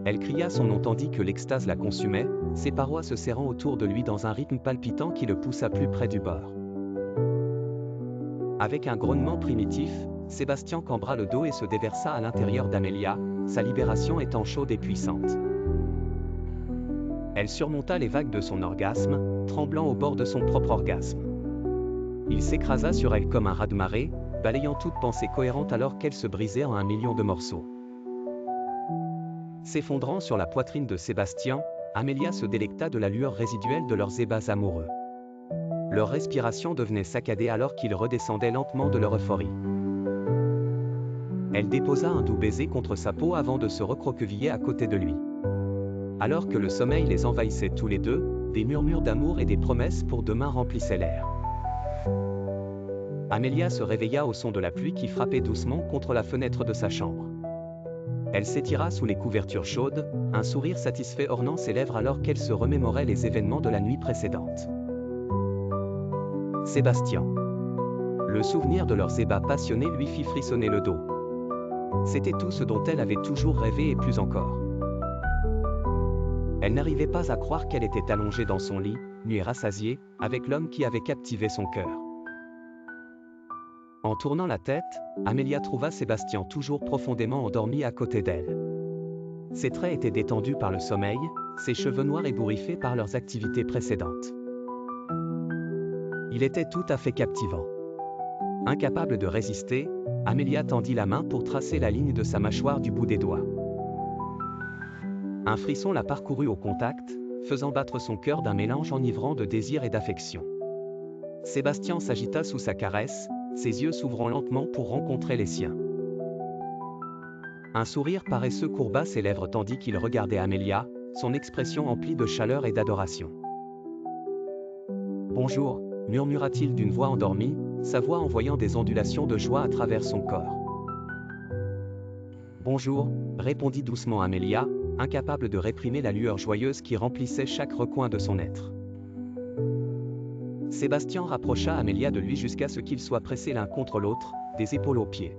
Elle cria son nom tandis que l'extase la consumait, ses parois se serrant autour de lui dans un rythme palpitant qui le poussa plus près du bord. Avec un grognement primitif, Sébastien cambra le dos et se déversa à l'intérieur d'Amélia, sa libération étant chaude et puissante. Elle surmonta les vagues de son orgasme, tremblant au bord de son propre orgasme. Il s'écrasa sur elle comme un raz-de-marée, balayant toute pensée cohérente alors qu'elle se brisait en 1 million de morceaux. S'effondrant sur la poitrine de Sébastien, Amélia se délecta de la lueur résiduelle de leurs ébats amoureux. Leur respiration devenait saccadée alors qu'ils redescendaient lentement de leur euphorie. Elle déposa un doux baiser contre sa peau avant de se recroqueviller à côté de lui. Alors que le sommeil les envahissait tous les deux, des murmures d'amour et des promesses pour demain remplissaient l'air. Amélia se réveilla au son de la pluie qui frappait doucement contre la fenêtre de sa chambre. Elle s'étira sous les couvertures chaudes, un sourire satisfait ornant ses lèvres alors qu'elle se remémorait les événements de la nuit précédente. Sébastien. Le souvenir de leurs ébats passionnés lui fit frissonner le dos. C'était tout ce dont elle avait toujours rêvé et plus encore. Elle n'arrivait pas à croire qu'elle était allongée dans son lit, nue et rassasiée, avec l'homme qui avait captivé son cœur. En tournant la tête, Amélia trouva Sébastien toujours profondément endormi à côté d'elle. Ses traits étaient détendus par le sommeil, ses cheveux noirs ébouriffés par leurs activités précédentes. Il était tout à fait captivant. Incapable de résister, Amélia tendit la main pour tracer la ligne de sa mâchoire du bout des doigts. Un frisson la parcourut au contact, faisant battre son cœur d'un mélange enivrant de désir et d'affection. Sébastien s'agita sous sa caresse, ses yeux s'ouvrant lentement pour rencontrer les siens. Un sourire paresseux courba ses lèvres tandis qu'il regardait Amélia, son expression emplie de chaleur et d'adoration. « Bonjour », murmura-t-il d'une voix endormie, sa voix envoyant des ondulations de joie à travers son corps. « Bonjour », répondit doucement Amélia, incapable de réprimer la lueur joyeuse qui remplissait chaque recoin de son être. Sébastien rapprocha Amélia de lui jusqu'à ce qu'ils soient pressés l'un contre l'autre, des épaules aux pieds.